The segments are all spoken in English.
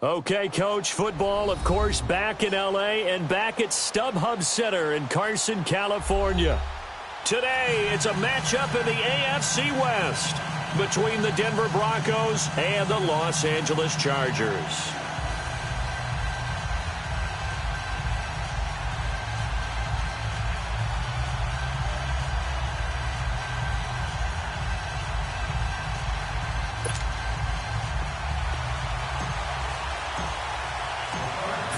Okay, Coach, football, of course, back in L.A. and back at StubHub Center in Carson, California. Today, it's a matchup in the AFC West between the Denver Broncos and the Los Angeles Chargers.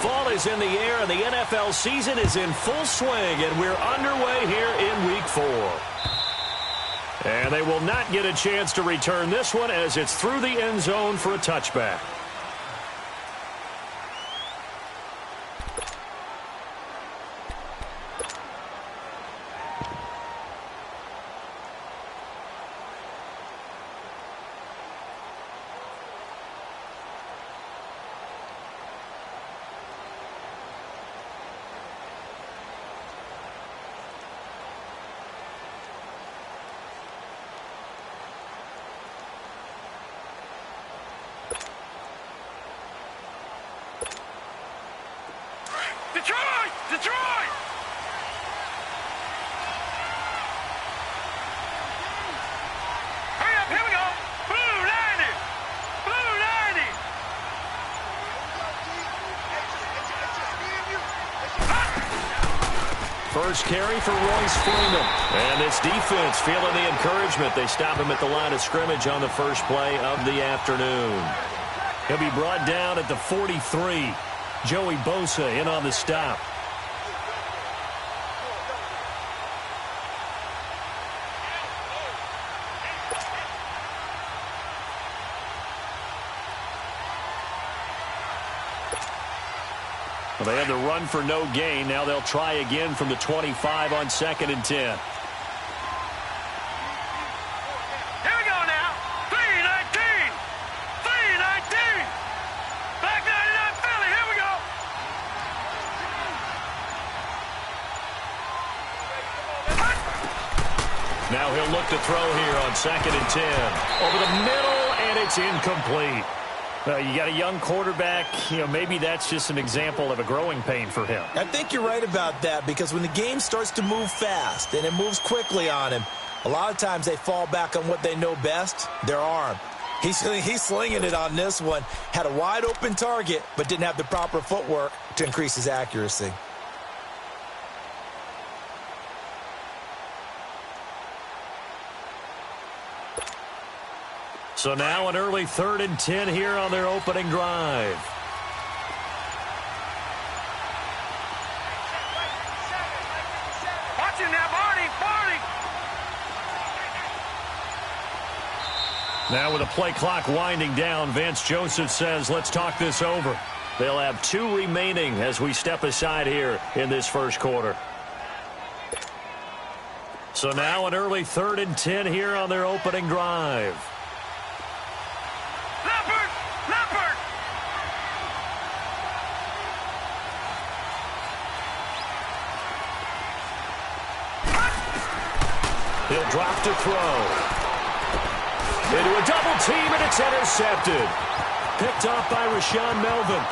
Fall is in the air, and the NFL season is in full swing, and we're underway here in Week 4. And they will not get a chance to return this one as it's through the end zone for a touchback. Detroit! Hurry up, here we go! Blue 90! Blue 90! First carry for Royce Freeman. And this defense feeling the encouragement. They stop him at the line of scrimmage on the first play of the afternoon. He'll be brought down at the 43. Joey Bosa in on the stop. Well, they had the run for no gain. Now they'll try again from the 25 on 2nd and 10. Here we go now. 3-19. 3-19. Back 99 Philly. Here we go. Now he'll look to throw here on 2nd and 10. Over the middle, and it's incomplete. You got a young quarterback, maybe that's just an example of a growing pain for him. I think you're right about that, because when the game starts to move fast and it moves quickly on him, a lot of times they fall back on what they know best, their arm. He's slinging it on this one. Had a wide open target, but didn't have the proper footwork to increase his accuracy. So now an early 3rd and 10 here on their opening drive. Watch it now, Barney. Now with the play clock winding down, Vance Joseph says, let's talk this over. They'll have 2 remaining as we step aside here in this first quarter. So now an early 3rd and 10 here on their opening drive. Leopard! He'll drop to throw. Into a double team, and it's intercepted. Picked off by Rashaan Melvin.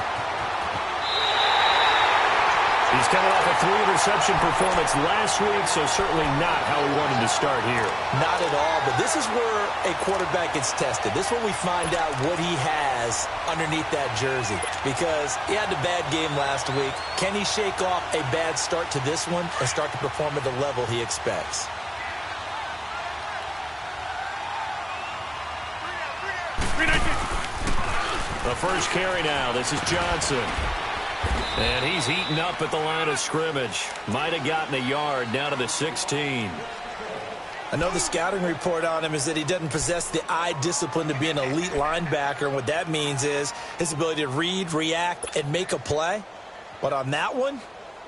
He's coming off a 3-interception performance last week, so certainly not how he wanted to start here. Not at all, but this is where a quarterback gets tested. This is when we find out what he has underneath that jersey, because he had a bad game last week. Can he shake off a bad start to this one and start to perform at the level he expects? The first carry now. This is Johnson. And he's eaten up at the line of scrimmage. Might have gotten a yard down to the 16. I know the scouting report on him is that he doesn't possess the eye discipline to be an elite linebacker. And what that means is his ability to read, react, and make a play. But on that one,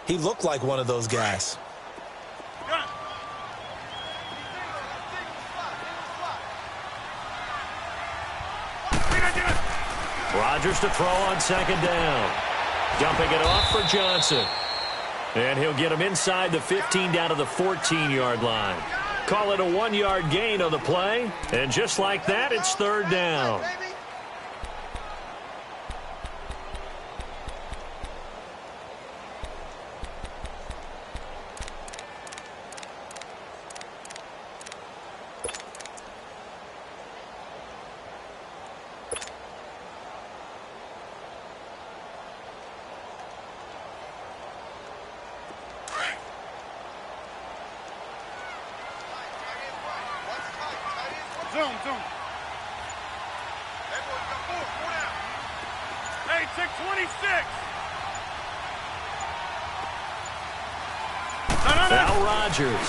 he looked like one of those guys. Rodgers to throw on 2nd down. Dumping it off for Johnson. And he'll get him inside the 15 down to the 14-yard line. Call it a 1-yard gain on the play. And just like that, it's 3rd down. Zoom. Hey, boys, got four down. Hey, 626. No. Now Rodgers.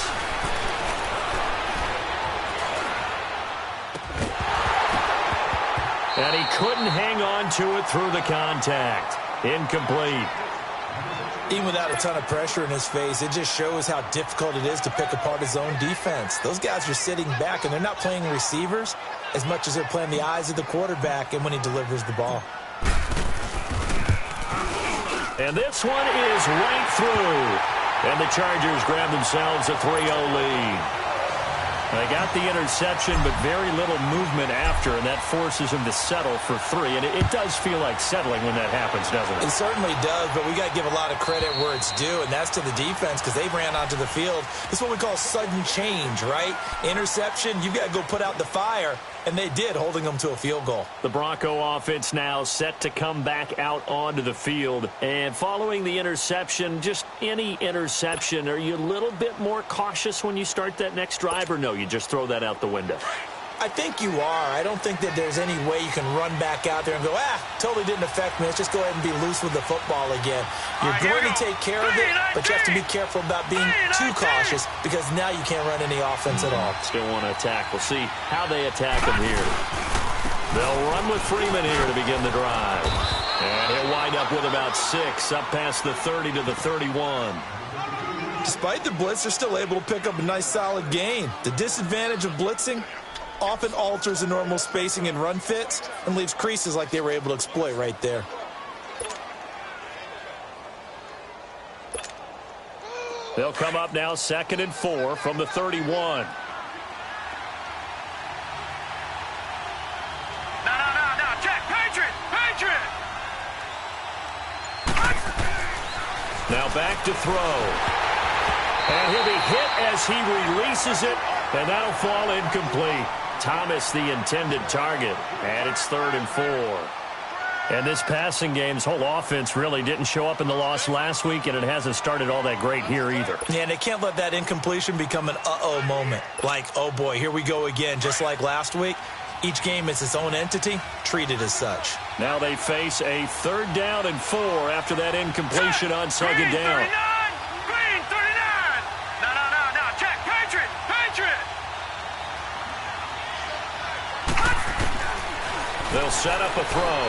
And he couldn't hang on to it through the contact. Incomplete. Even without a ton of pressure in his face, it just shows how difficult it is to pick apart his own defense. Those guys are sitting back, and they're not playing receivers as much as they're playing the eyes of the quarterback and when he delivers the ball. And this one is right through. And the Chargers grab themselves a 3-0 lead. They got the interception, but very little movement after, and that forces him to settle for 3. And it does feel like settling when that happens, doesn't it? It certainly does, but we got to give a lot of credit where it's due, and that's to the defense because they ran onto the field. This is what we call sudden change, right? Interception, you've got to go put out the fire, and they did, holding them to a field goal. The Bronco offense now set to come back out onto the field. And following the interception, just any interception, are you a little bit more cautious when you start that next drive, or no, you just throw that out the window? I think you are. I don't think that there's any way you can run back out there and go, totally didn't affect me. Let's just go ahead and be loose with the football again. You're going to take care of it, but you have to be careful about being too cautious because now you can't run any offense at all. Still want to attack. We'll see how they attack him here. They'll run with Freeman here to begin the drive. And he'll wind up with about 6 up past the 30 to the 31. Despite the blitz, they're still able to pick up a nice solid gain. The disadvantage of blitzing often alters the normal spacing and run fits and leaves creases like they were able to exploit right there. They'll come up now 2nd and 4 from the 31. No. Check. Patriot. Now back to throw. And he'll be hit as he releases it, and that'll fall incomplete. Thomas, the intended target, and it's 3rd and 4. And this passing game's whole offense really didn't show up in the loss last week, and it hasn't started all that great here either. Yeah, and they can't let that incompletion become an uh-oh moment. Like, oh boy, here we go again, just like last week. Each game is its own entity, treated as such. Now they face a 3rd down and 4 after that incompletion on 2nd down. Green 39. No. Check. Patriot. They'll set up a throw.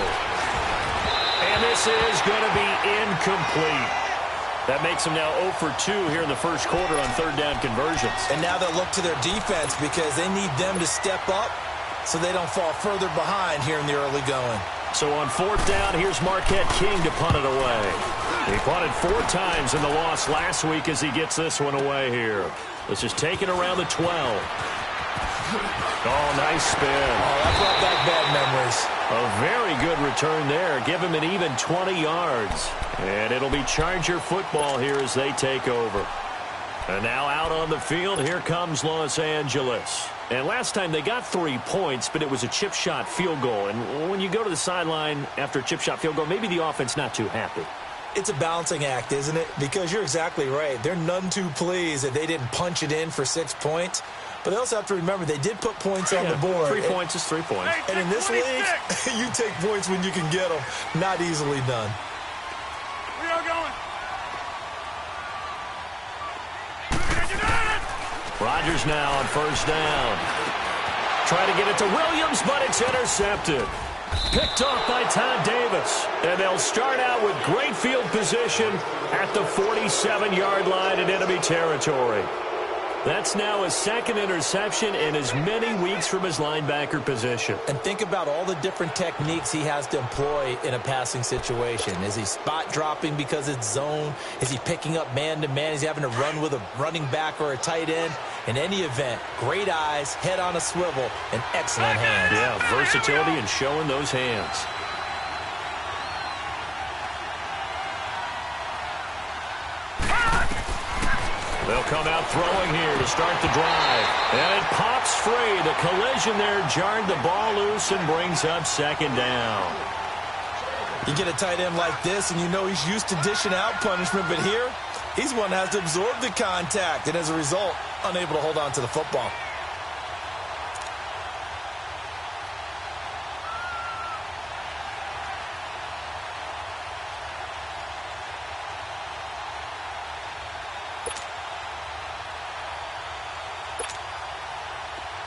And this is going to be incomplete. That makes them now 0 for 2 here in the first quarter on 3rd down conversions. And now they'll look to their defense because they need them to step up so they don't fall further behind here in the early going. So on 4th down, here's Marquette King to punt it away. He punted 4 times in the loss last week as he gets this one away here. This is taken around the 12. Oh, nice spin. Oh, that brought back bad memories. A very good return there. Give him an even 20 yards. And it'll be Charger football here as they take over. And now out on the field, here comes Los Angeles. And last time they got 3 points, but it was a chip shot field goal. And when you go to the sideline after a chip shot field goal, maybe the offense not too happy. It's a balancing act, isn't it? Because you're exactly right. They're none too pleased that they didn't punch it in for 6 points. But they also have to remember they did put points on the board. 3 points is 3 points. And in this league, you take points when you can get them. Not easily done. We are going. Rodgers now on 1st down. Trying to get it to Williams, but it's intercepted. Picked off by Todd Davis. And they'll start out with great field position at the 47-yard line in enemy territory. That's now his 2nd interception in as many weeks from his linebacker position. And think about all the different techniques he has to employ in a passing situation. Is he spot dropping because it's zone? Is he picking up man-to-man? Is he having to run with a running back or a tight end? In any event, great eyes, head on a swivel, and excellent hands. Yeah, versatility and showing those hands. They'll come out throwing here to start the drive. And it pops free. The collision there jarred the ball loose and brings up 2nd down. You get a tight end like this, and you know he's used to dishing out punishment, but here, he's one that has to absorb the contact, and as a result, unable to hold on to the football.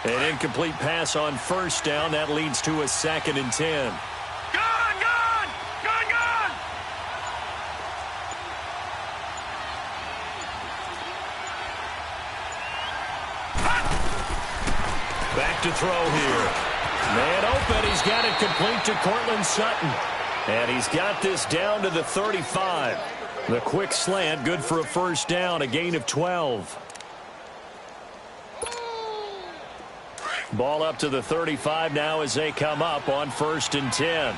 An incomplete pass on first down. That leads to a 2nd and 10. Back to throw here. Man open. He's got it complete to Cortland Sutton. And he's got this down to the 35. The quick slant, good for a first down, a gain of 12. Ball up to the 35 now as they come up on 1st and 10.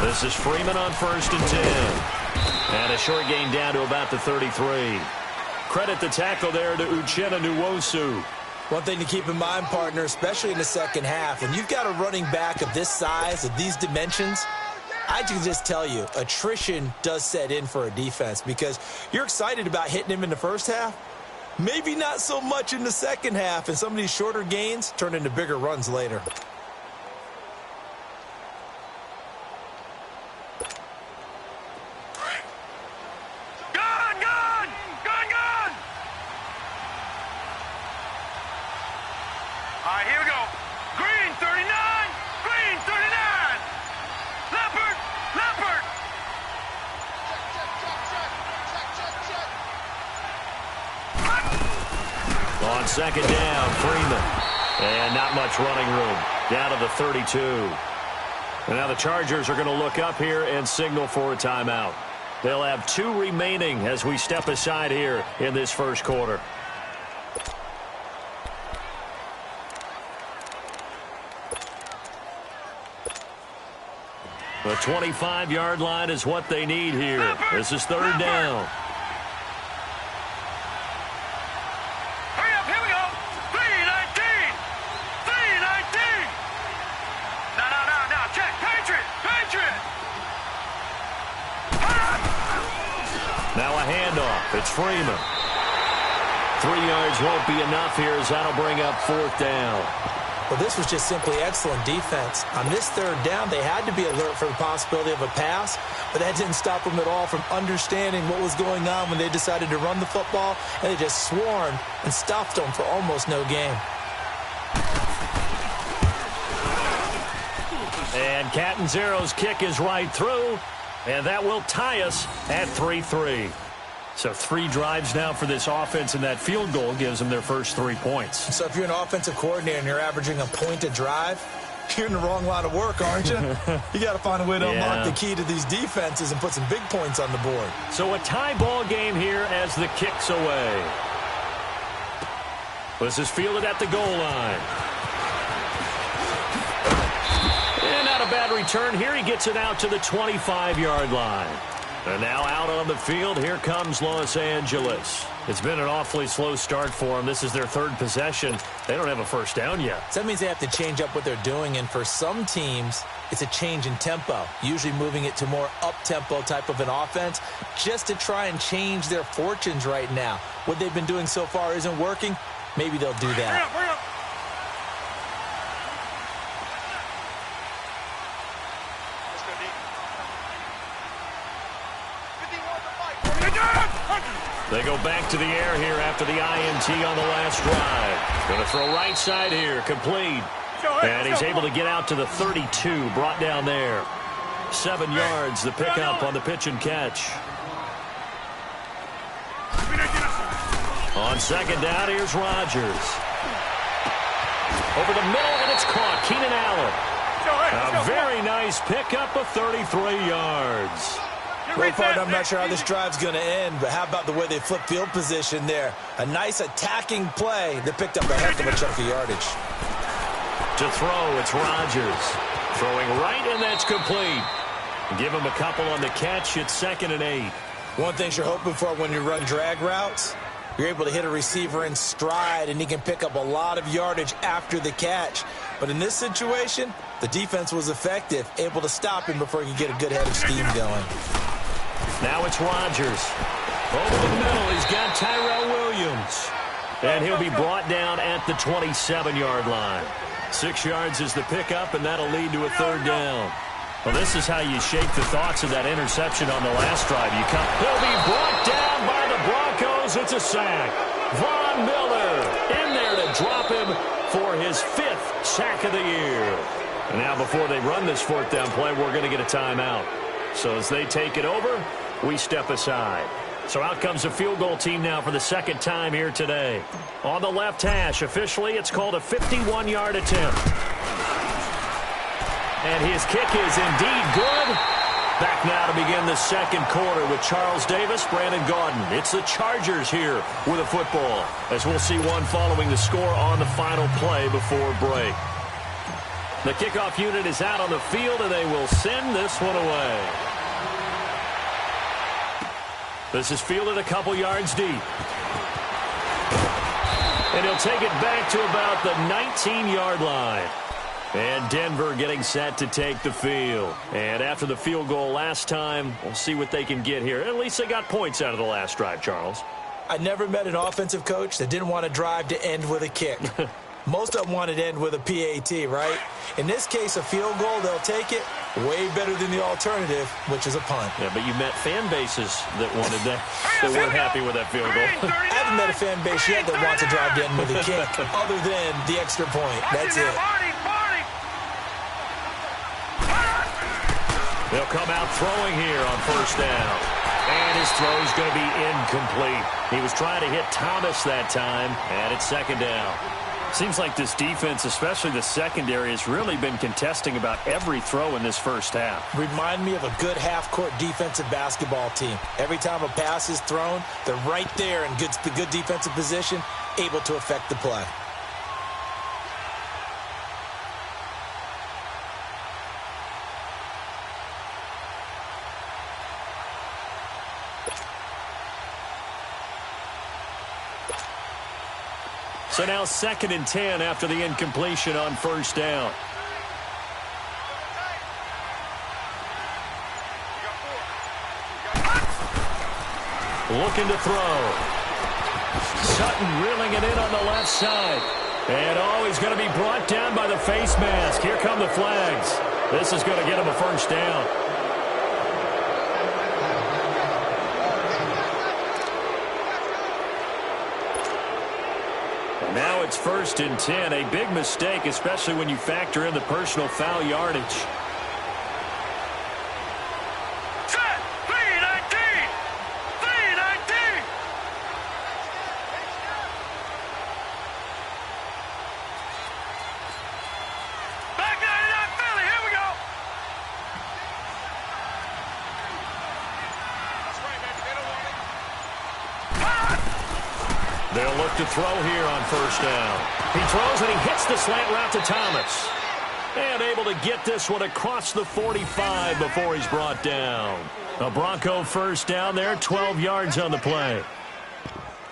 This is Freeman on 1st and 10. And a short gain down to about the 33. Credit the tackle there to Uchenna Nwosu. One thing to keep in mind, partner, especially in the second half, when you've got a running back of this size, of these dimensions, I can just tell you, attrition does set in for a defense because you're excited about hitting him in the first half. Maybe not so much in the second half, and some of these shorter gains turn into bigger runs later. On 2nd down, Freeman. And not much running room. Down to the 32. And now the Chargers are going to look up here and signal for a timeout. They'll have 2 remaining as we step aside here in this first quarter. The 25-yard line is what they need here. This is 3rd down. Now a handoff. It's Freeman. 3 yards won't be enough here as that'll bring up 4th down. Well, this was just simply excellent defense. On this 3rd down, they had to be alert for the possibility of a pass, but that didn't stop them at all from understanding what was going on when they decided to run the football, and they just swarmed and stopped them for almost no gain. And Catanzaro's kick is right through, and that will tie us at 3-3. So 3 drives now for this offense, and that field goal gives them their first 3 points. So if you're an offensive coordinator and you're averaging a point a drive, you're in the wrong line of work, aren't you? You got to find a way to unlock the key to these defenses and put some big points on the board. So a tie ball game here as the kick's away. This is fielded at the goal line. And not a bad return here. He gets it out to the 25-yard line. And now out on the field, here comes Los Angeles. It's been an awfully slow start for them. This is their 3rd possession. They don't have a first down yet. So that means they have to change up what they're doing, and for some teams, it's a change in tempo, usually moving it to more up-tempo type of an offense just to try and change their fortunes right now. What they've been doing so far isn't working. Maybe they'll do that. Bring up. They go back to the air here after the INT on the last drive. Going to throw right side here, complete. And he's able to get out to the 32, brought down there. 7 yards, the pickup on the pitch and catch. On 2nd down, here's Rodgers. Over the middle, and it's caught. Keenan Allen. A very nice pickup of 33 yards. Well, part, I'm not sure how this drive's going to end, but how about the way they flip field position there? A nice attacking play that picked up a heck of a chunk of yardage. To throw, it's Rodgers. Throwing right, and that's complete. Give him a couple on the catch. It's 2nd and 8. One thing you're hoping for when you run drag routes, you're able to hit a receiver in stride, and he can pick up a lot of yardage after the catch. But in this situation, the defense was effective, able to stop him before he could get a good head of steam going. Now it's Rodgers. Over the middle, he's got Tyrell Williams. And he'll be brought down at the 27-yard line. 6 yards is the pickup, and that'll lead to a third down. Well, this is how you shake the thoughts of that interception on the last drive. He'll be brought down by the Broncos. It's a sack. Von Miller in there to drop him for his 5th sack of the year. And now before they run this 4th down play, we're going to get a timeout. So as they take it over, we step aside. So out comes the field goal team now for the 2nd time here today. On the left hash, officially, it's called a 51-yard attempt. And his kick is indeed good. Back now to begin the 2nd quarter with Charles Davis, Brandon Gaudin. It's the Chargers here with a football, as we'll see one following the score on the final play before break. The kickoff unit is out on the field, and they will send this one away. This is fielded a couple yards deep. And he'll take it back to about the 19-yard line. And Denver getting set to take the field. And after the field goal last time, we'll see what they can get here. At least they got points out of the last drive, Charles. I never met an offensive coach that didn't want to drive to end with a kick. Most of them wanted to end with a PAT, right? In this case, a field goal, they'll take it. Way better than the alternative, which is a punt. Yeah, but you met fan bases that wanted that, that weren't happy with that field goal. I haven't met a fan base yet that wants to drive to end with a kick, other than the extra point. That's it. They'll come out throwing here on 1st down. And his throw's going to be incomplete. He was trying to hit Thomas that time, and it's 2nd down. Seems like this defense, especially the secondary, has really been contesting about every throw in this 1st half. Remind me of a good half-court defensive basketball team. Every time a pass is thrown, they're right there in the good defensive position, able to affect the play. So now 2nd and 10 after the incompletion on 1st down. Looking to throw. Sutton reeling it in on the left side. And he's going to be brought down by the face mask. Here come the flags. This is going to get him a 1st down. Now it's 1st and 10. A big mistake, especially when you factor in the personal foul yardage. Set! 319! 319! Back 99 Philly, here we go! They'll look to throw here on 1st down. He throws and he hits the slant route to Thomas. And able to get this one across the 45 before he's brought down. A Bronco 1st down there, 12 yards on the play.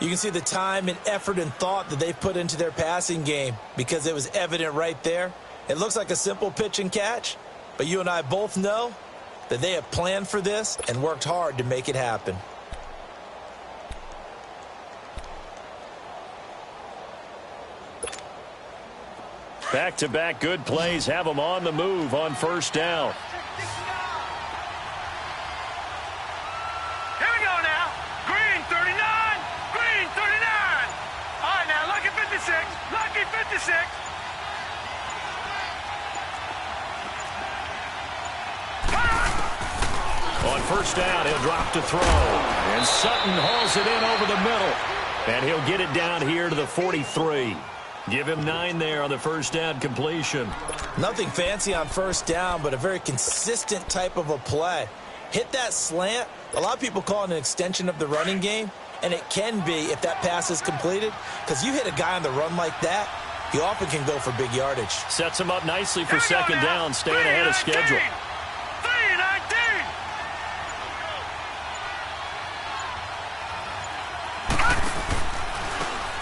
You can see the time and effort and thought that they've put into their passing game because it was evident right there. It looks like a simple pitch and catch, but you and I both know that they have planned for this and worked hard to make it happen. Back-to-back good plays have them on the move on 1st down. Here we go now. Green 39. Green 39. All right, now, lucky 56. Lucky 56. On 1st down, he'll drop to throw. And Sutton hauls it in over the middle. And he'll get it down here to the 43. Give him 9 there on the 1st down completion. Nothing fancy on 1st down, but a very consistent type of a play. Hit that slant. A lot of people call it an extension of the running game, and it can be if that pass is completed, because you hit a guy on the run like that, he often can go for big yardage. Sets him up nicely for 2nd down, staying ahead of schedule.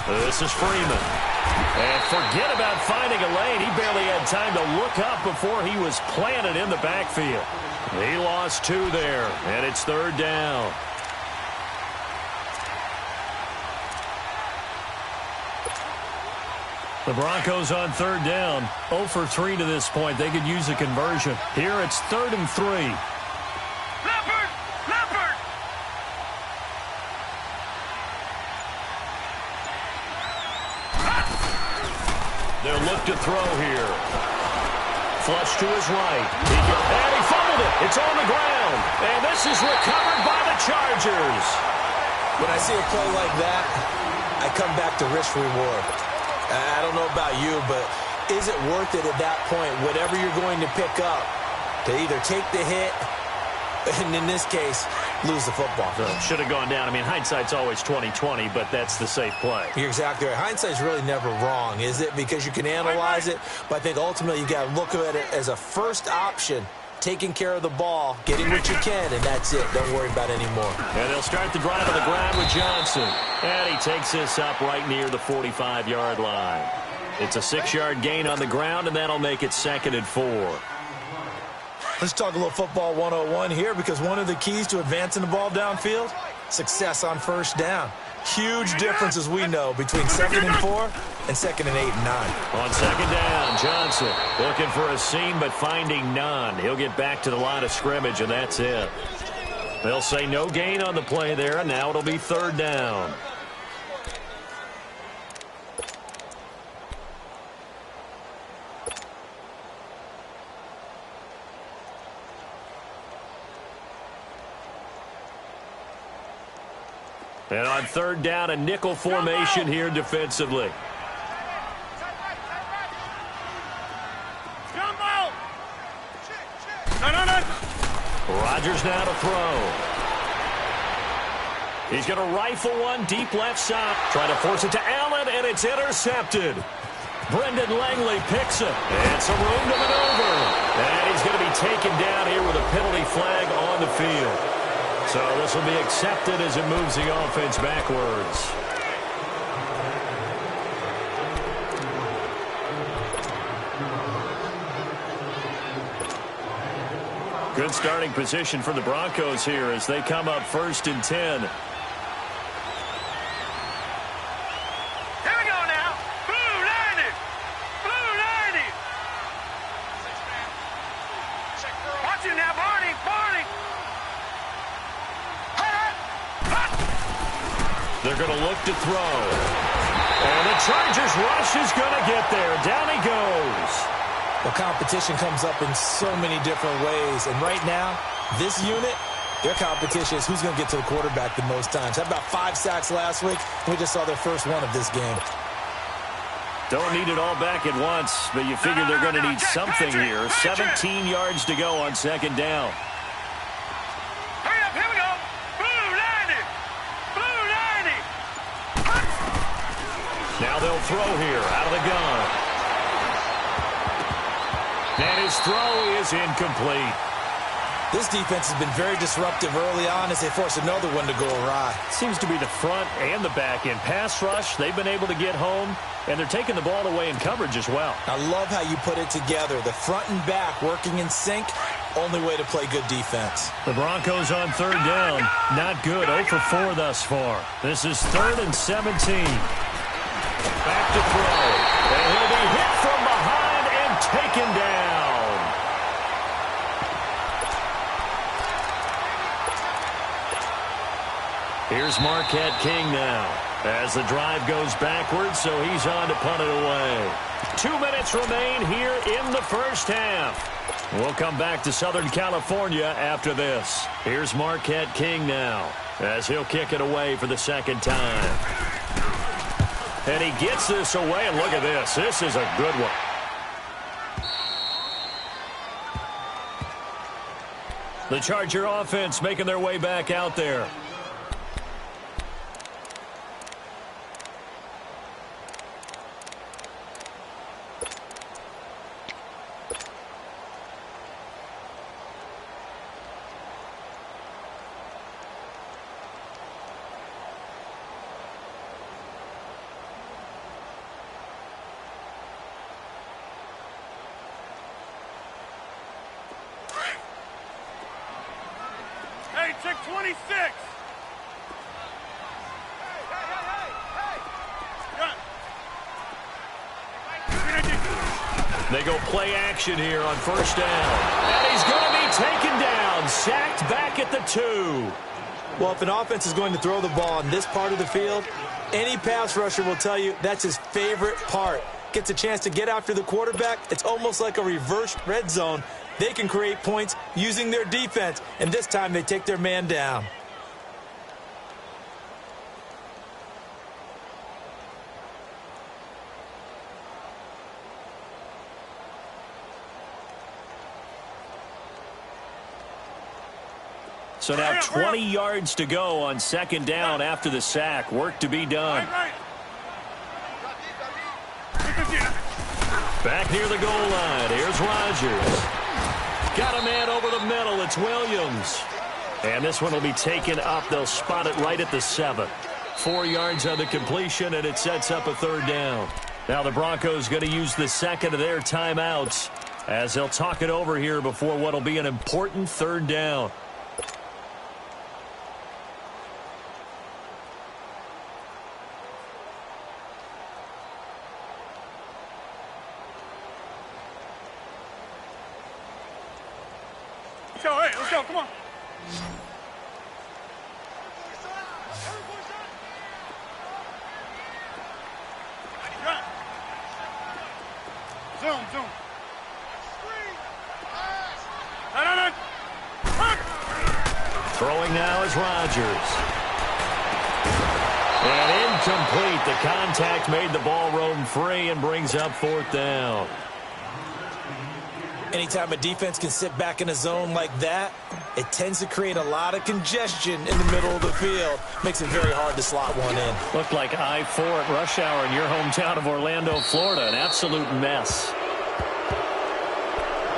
319. This is Freeman. And forget about finding a lane. He barely had time to look up before he was planted in the backfield. He lost 2 there, and it's 3rd down. The Broncos on third down. 0 for 3 to this point. They could use a conversion. Here it's 3rd and 3. Leopard! Leopard! They'll look to throw here. Flush to his right. And he fumbled it. It's on the ground. And this is recovered by the Chargers. When I see a play like that, I come back to risk-reward. I don't know about you, but is it worth it at that point, whatever you're going to pick up, to either take the hit, and in this case, lose the football? Should have gone down. I mean, hindsight's always 20/20, but that's the safe play. You're exactly right. Hindsight's really never wrong, is it? Because you can analyze it, but I think ultimately you got to look at it as a first option, taking care of the ball, getting what you can, and that's it. Don't worry about it anymore. And they'll start the drive on the ground with Johnson. And he takes this up right near the 45-yard line. It's a 6-yard gain on the ground, and that'll make it 2nd and 4. Let's talk a little football 101 here, because one of the keys to advancing the ball downfield, success on first down. Huge difference, as we know, between 2nd and 4 and 2nd and 8 and 9. On 2nd down, Johnson looking for a seam but finding none. He'll get back to the line of scrimmage, and that's it. They'll say no gain on the play there, and now it'll be 3rd down. And on 3rd down, a nickel formation here defensively. Jumbo! No. Rodgers now to throw. He's going to rifle one deep left side. Trying to force it to Allen, and it's intercepted. Brendan Langley picks it. And some room to maneuver. And he's going to be taken down here with a penalty flag on the field. So this will be accepted as it moves the offense backwards. Good starting position for the Broncos here as they come up 1st and 10. Here we go now. Blue 90. Blue 90. Watch it now, Barney. Barney. They're going to look to throw. And the Chargers rush is going to get there. Down he goes. The competition comes up in so many different ways. And right now, this unit, their competition is who's going to get to the quarterback the most times. Had about 5 sacks last week. We just saw their first one of this game. Don't need it all back at once, but you figure they're going to need something here. 17 yards to go on 2nd down. Hurry up, here we go. Blue 90. Blue 90. Now they'll throw here out of the gun. And his throw is incomplete. This defense has been very disruptive early on as they force another one to go awry. Seems to be the front and the back end. Pass rush, they've been able to get home, and they're taking the ball away in coverage as well. I love how you put it together. The front and back working in sync, only way to play good defense. The Broncos on 3rd down. Not good. 0 for 4 thus far. This is 3rd and 17. Back to throw. And he'll be hit from behind and taken down. Here's Marquette King now as the drive goes backwards, so he's on to punt it away. 2 minutes remain here in the first half. We'll come back to Southern California after this. Here's Marquette King now as he'll kick it away for the 2nd time. And he gets this away, and look at this. This is a good one. The Charger offense making their way back out there. Hey, check 26. Hey. They go play action here on first down. And he's going to be taken down, sacked back at the 2. Well, if an offense is going to throw the ball on this part of the field, any pass rusher will tell you that's his favorite part. Gets a chance to get after the quarterback. It's almost like a reverse red zone. They can create points using their defense, and this time they take their man down. So now 20 yards to go on second down after the sack. Work to be done. Back near the goal line. Here's Rodgers. Got a man over the middle. It's Williams. And this one will be taken up. They'll spot it right at the 7. 4 yards on the completion, and it sets up a third down. Now the Broncos going to use the second of their timeouts as they'll talk it over here before what will be an important third down. Let's go, come on. Zoom. No. Throwing now is Rodgers. And incomplete. The contact made the ball roam free and brings up fourth down. Anytime a defense can sit back in a zone like that, it tends to create a lot of congestion in the middle of the field. Makes it very hard to slot one in. Looked like I-4 at rush hour in your hometown of Orlando, Florida. An absolute mess.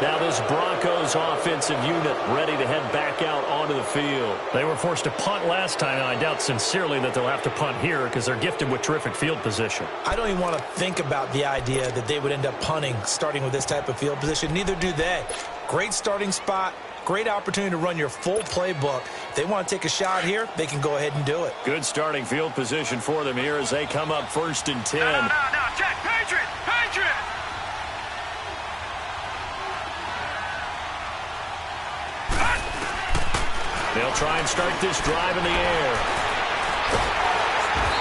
Now this Broncos offensive unit ready to head back out onto the field. They were forced to punt last time, and I doubt sincerely that they'll have to punt here because they're gifted with terrific field position. I don't even want to think about the idea that they would end up punting starting with this type of field position. Neither do they. Great starting spot. Great opportunity to run your full playbook. If they want to take a shot here, they can go ahead and do it. Good starting field position for them here as they come up 1st and 10. No, check, Patriot! They'll try and start this drive in the air.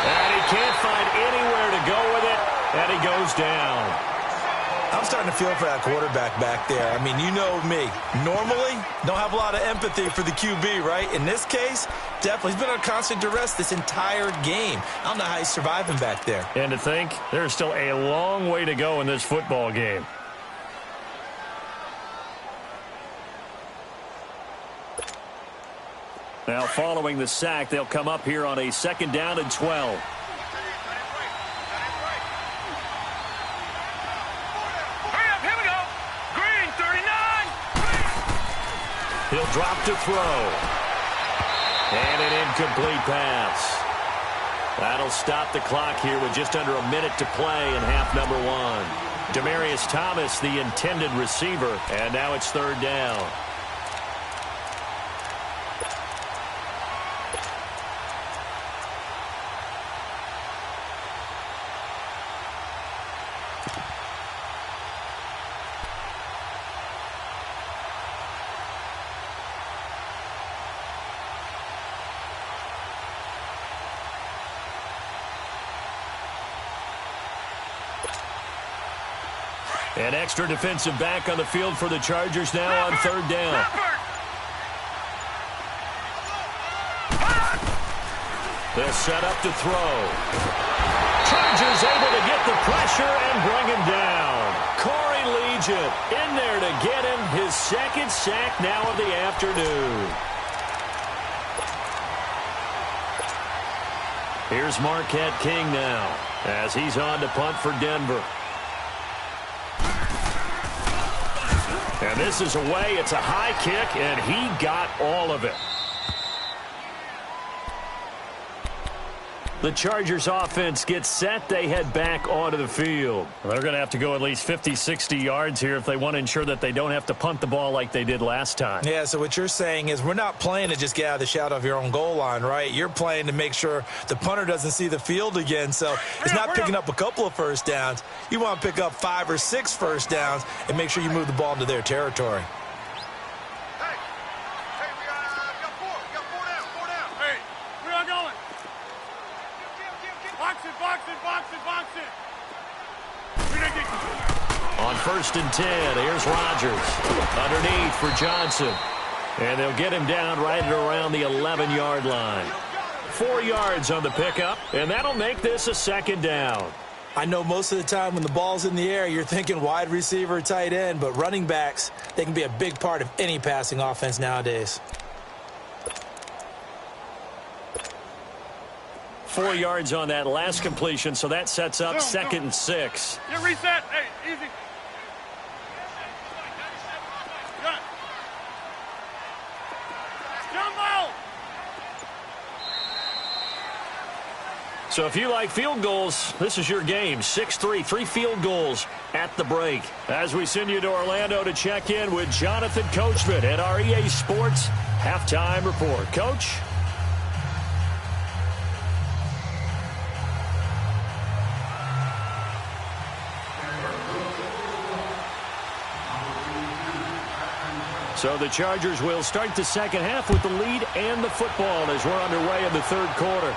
And he can't find anywhere to go with it, and he goes down. I'm starting to feel for that quarterback back there. I mean, you know me. Normally, don't have a lot of empathy for the QB, right? In this case, definitely. He's been on constant duress this entire game. I don't know how he's surviving back there. And to think, there's still a long way to go in this football game. Now, following the sack, they'll come up here on a 2nd down and 12. He'll drop to throw. And an incomplete pass. That'll stop the clock here with just under a minute to play in half number 1. Demaryius Thomas, the intended receiver, and now it's 3rd down. An extra defensive back on the field for the Chargers now on 3rd down. They'll set up to throw. Chargers able to get the pressure and bring him down. Corey Legion in there to get him his 2nd sack now of the afternoon. Here's Marquette King now as he's on to punt for Denver. And this is away. It's a high kick, and he got all of it. The Chargers offense gets set. They head back onto the field. They're going to have to go at least 50, 60 yards here if they want to ensure that they don't have to punt the ball like they did last time. Yeah, so what you're saying is we're not playing to just get out of the shadow of your own goal line, right? You're playing to make sure the punter doesn't see the field again. So it's not picking up a couple of first downs. You want to pick up 5 or 6 first downs and make sure you move the ball into their territory. On 1st and 10, here's Rodgers. Underneath for Johnson. And they'll get him down right at around the 11-yard line. 4 yards on the pickup, and that'll make this a 2nd down. I know most of the time when the ball's in the air, you're thinking wide receiver, tight end, but running backs, they can be a big part of any passing offense nowadays. 4 yards on that last completion, so that sets up 2nd and 6. Get reset. Hey, easy. Jumbo! So if you like field goals, this is your game. 6-3, 3 field goals at the break. As we send you to Orlando to check in with Jonathan Coachman at our EA Sports Halftime Report. Coach? So the Chargers will start the second half with the lead and the football as we're underway in the 3rd quarter.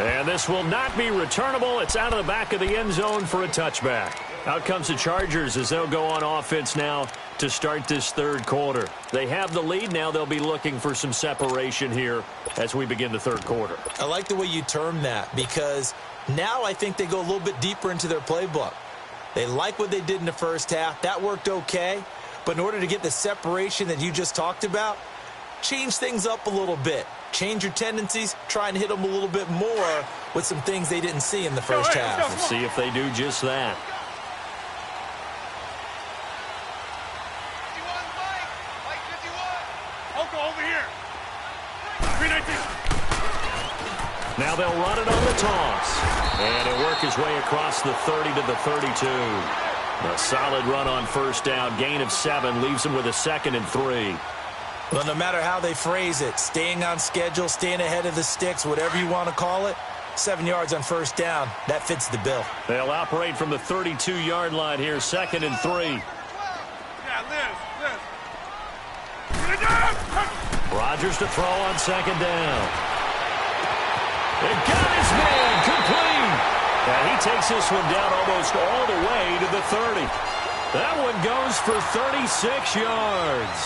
And this will not be returnable. It's out of the back of the end zone for a touchback. Out comes the Chargers as they'll go on offense now to start this 3rd quarter. They have the lead. Now they'll be looking for some separation here as we begin the 3rd quarter. I like the way you term that because now I think they go a little bit deeper into their playbook. They like what they did in the first half. That worked okay. But in order to get the separation that you just talked about, change things up a little bit. Change your tendencies, try and hit them a little bit more with some things they didn't see in the first half. We'll see if they do just that. Over here. Now they'll run it on the toss. And he'll work his way across the 30 to the 32. A solid run on 1st down. Gain of 7 leaves him with a 2nd and 3. Well, no matter how they phrase it, staying on schedule, staying ahead of the sticks, whatever you want to call it, 7 yards on 1st down, that fits the bill. They'll operate from the 32-yard line here, 2nd and 3. Yeah, Liz. Rodgers to throw on 2nd down. It got his man complete. And he takes this one down almost all the way to the 30. That one goes for 36 yards.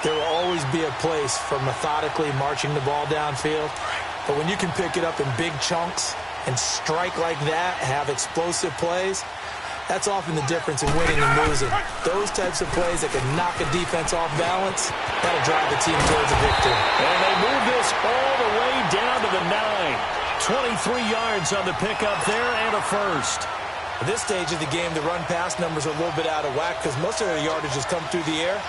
There will always be a place for methodically marching the ball downfield. But when you can pick it up in big chunks and strike like that, have explosive plays, that's often the difference in winning and losing. Those types of plays that can knock a defense off balance, that'll drive the team towards a victory. And they move this all the way down to the 9. 23 yards on the pickup there and a 1st. At this stage of the game, the run-pass numbers are a little bit out of whack because most of their yardage has come through the air.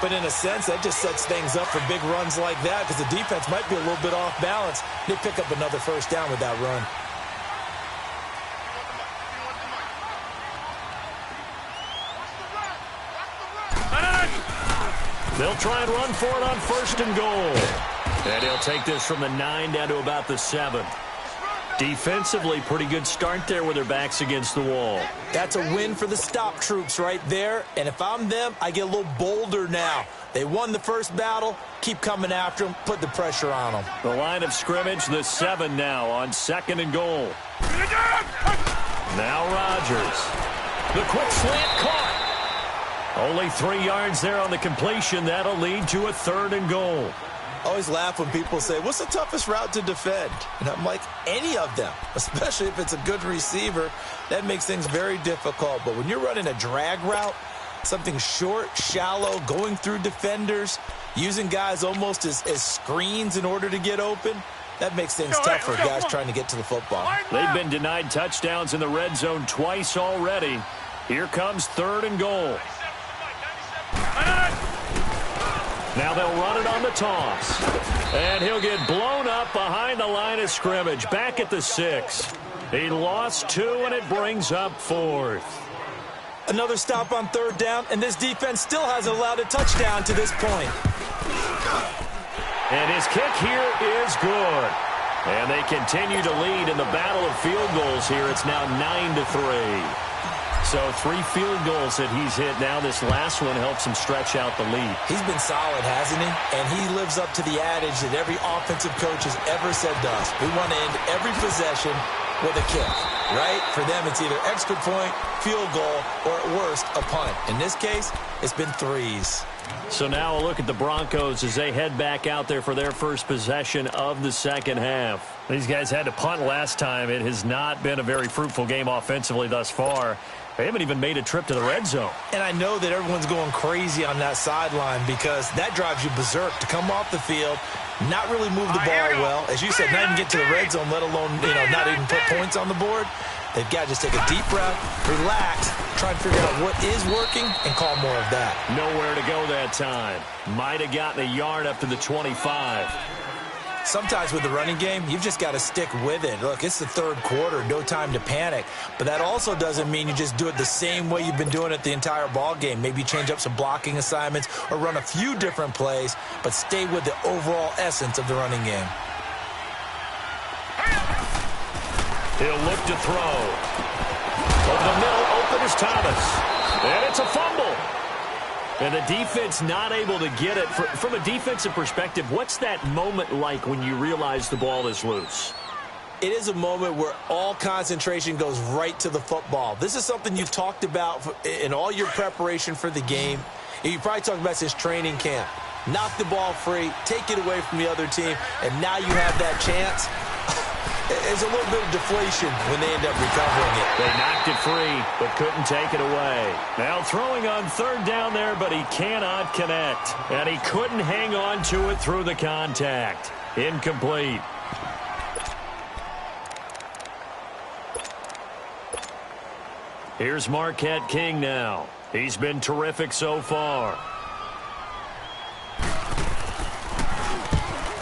But in a sense, that just sets things up for big runs like that because the defense might be a little bit off balance. They pick up another 1st down with that run. They'll try and run for it on 1st and goal. And he'll take this from the 9 down to about the 7. Defensively, pretty good start there with their backs against the wall. That's a win for the stop troops right there. And if I'm them, I get a little bolder now. They won the first battle. Keep coming after them. Put the pressure on them. The line of scrimmage, the 7 now on 2nd and goal. Now Rodgers. The quick slant caught. Only 3 yards there on the completion. That'll lead to a 3rd and goal. I always laugh when people say, what's the toughest route to defend? And I'm like, any of them, especially if it's a good receiver. That makes things very difficult. But when you're running a drag route, something short, shallow, going through defenders, using guys almost as screens in order to get open, that makes things tough for guys trying to get to the football. They've been denied touchdowns in the red zone twice already. Here comes 3rd and goal. Now they'll run it on the toss. And he'll get blown up behind the line of scrimmage, back at the 6. He lost 2, and it brings up 4th. Another stop on 3rd down, and this defense still hasn't allowed a touchdown to this point. And his kick here is good. And they continue to lead in the battle of field goals here. It's now 9-3. So 3 field goals that he's hit now. This last one helps him stretch out the lead. He's been solid, hasn't he? And he lives up to the adage that every offensive coach has ever said to us. We want to end every possession with a kick, right? For them, it's either extra point, field goal, or at worst, a punt. In this case, it's been 3s. So now a look at the Broncos as they head back out there for their first possession of the second half. These guys had to punt last time. It has not been a very fruitful game offensively thus far. They haven't even made a trip to the red zone. And I know that everyone's going crazy on that sideline because that drives you berserk to come off the field, not really move the ball well. As you said, not even get to the red zone, let alone, not even put points on the board. They've got to just take a deep breath, relax, try and figure out what is working, and call more of that. Nowhere to go that time. Might have gotten a yard up to the 25. Sometimes with the running game, you've just got to stick with it. Look, it's the 3rd quarter, no time to panic. But that also doesn't mean you just do it the same way you've been doing it the entire ball game. Maybe change up some blocking assignments or run a few different plays, but stay with the overall essence of the running game. He'll look to throw. Over the middle, open is Thomas. And it's a fumble. And the defense not able to get it. From a defensive perspective, what's that moment like when you realize the ball is loose? It is a moment where all concentration goes right to the football. This is something you've talked about in all your preparation for the game. You probably talked about since training camp. Knock the ball free, take it away from the other team, and now you have that chance. There's a little bit of deflation when they end up recovering it. They knocked it free, but couldn't take it away. Now throwing on 3rd down there, but he cannot connect. And he couldn't hang on to it through the contact. Incomplete. Here's Marquette King now. He's been terrific so far.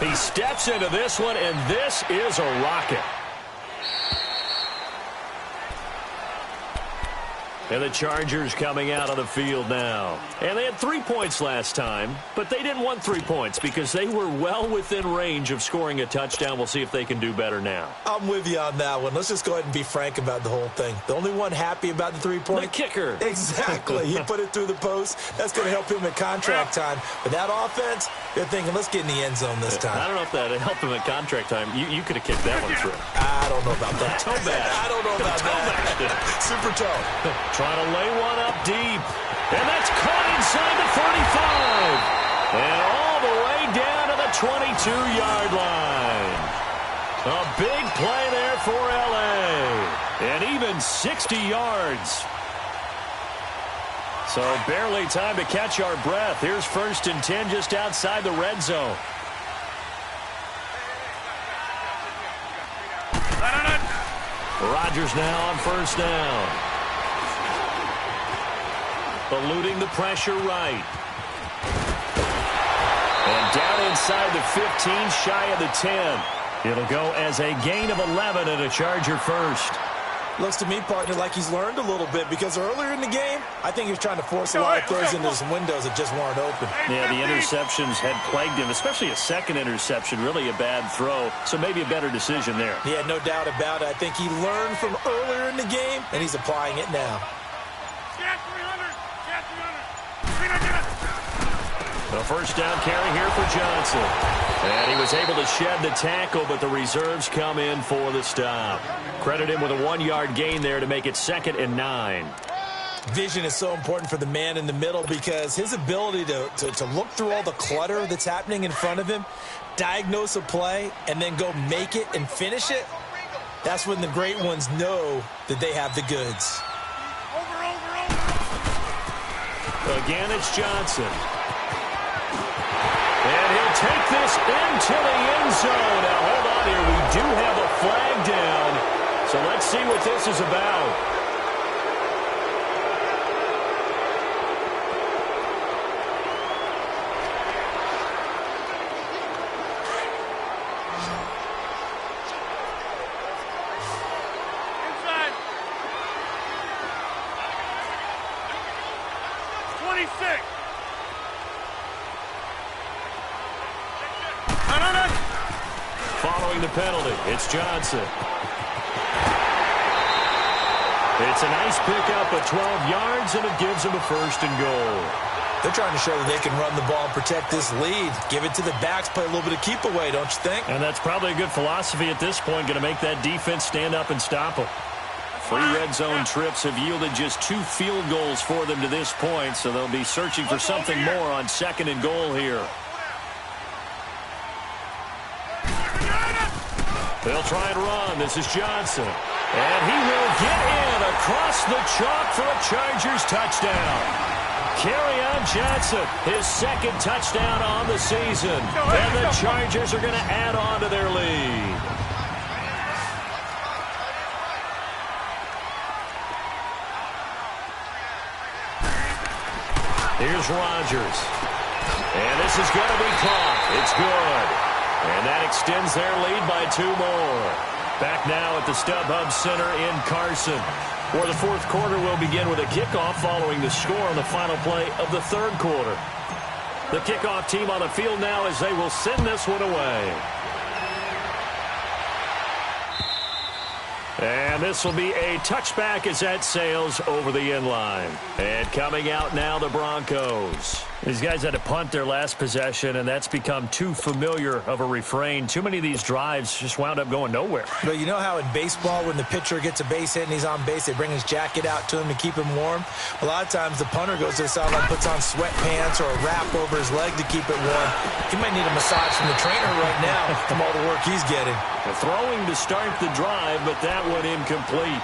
He steps into this one, and this is a rocket. And the Chargers coming out on the field now. And they had 3 points last time, but they didn't want 3 points because they were well within range of scoring a touchdown. We'll see if they can do better now. I'm with you on that one. Let's just go ahead and be frank about the whole thing. The only one happy about the 3-point? The kicker. Exactly. He put it through the post. That's going to help him at contract time. But that offense, they're thinking, let's get in the end zone this time. I don't know if that helped him at contract time. You could have kicked that one through. I don't know about that. Toe back. I don't know about that. Super toe. Trying to lay one up deep. And that's caught inside the 35. And all the way down to the 22-yard line. A big play there for L.A. And even 60 yards. So barely time to catch our breath. Here's 1st and 10 just outside the red zone. Rodgers now on 1st down. Eluding the pressure right. And down inside the 15, shy of the 10. It'll go as a gain of 11 and a Charger first. Looks to me, partner, like he's learned a little bit because earlier in the game, I think he was trying to force a lot of throws into some windows that just weren't open. Yeah, the interceptions had plagued him, especially a second interception, really a bad throw. So maybe a better decision there. Yeah, no doubt about it. I think he learned from earlier in the game, and he's applying it now. The 1st down carry here for Johnson. And he was able to shed the tackle, but the reserves come in for the stop. Credit him with a 1-yard gain there to make it 2nd and 9. Vision is so important for the man in the middle because his ability to look through all the clutter that's happening in front of him, diagnose a play, and then go make it and finish it, that's when the great ones know that they have the goods. Again, it's Johnson. And he'll take this into the end zone. Now, hold on here. We do have a flag down. So let's see what this is about. throwing the penalty. It's Johnson. It's a nice pickup of 12 yards, and it gives them a 1st and goal. They're trying to show that they can run the ball and protect this lead. Give it to the backs, play a little bit of keep away, don't you think? And that's probably a good philosophy at this point, going to make that defense stand up and stop them. 3 red zone trips have yielded just 2 field goals for them to this point, so they'll be searching for something more on 2nd and goal here. They'll try and run. This is Johnson. And he will get in across the chalk for a Chargers touchdown. Kerryon Johnson, his 2nd touchdown on the season. And the Chargers are going to add on to their lead. Here's Rodgers. And this is going to be caught. It's good. And that extends their lead by 2 more. Back now at the StubHub Center in Carson, where the 4th quarter will begin with a kickoff following the score on the final play of the 3rd quarter. The kickoff team on the field now as they will send this one away. And this will be a touchback as that sails over the end line. And coming out now, the Broncos. These guys had to punt their last possession, and that's become too familiar of a refrain. Too many of these drives just wound up going nowhere. But you know how in baseball, when the pitcher gets a base hit and he's on base, they bring his jacket out to him to keep him warm? A lot of times the punter goes to the sideline, puts on sweatpants or a wrap over his leg to keep it warm. He might need a massage from the trainer right now from all the work he's getting. Throwing to start the drive, but that one incomplete.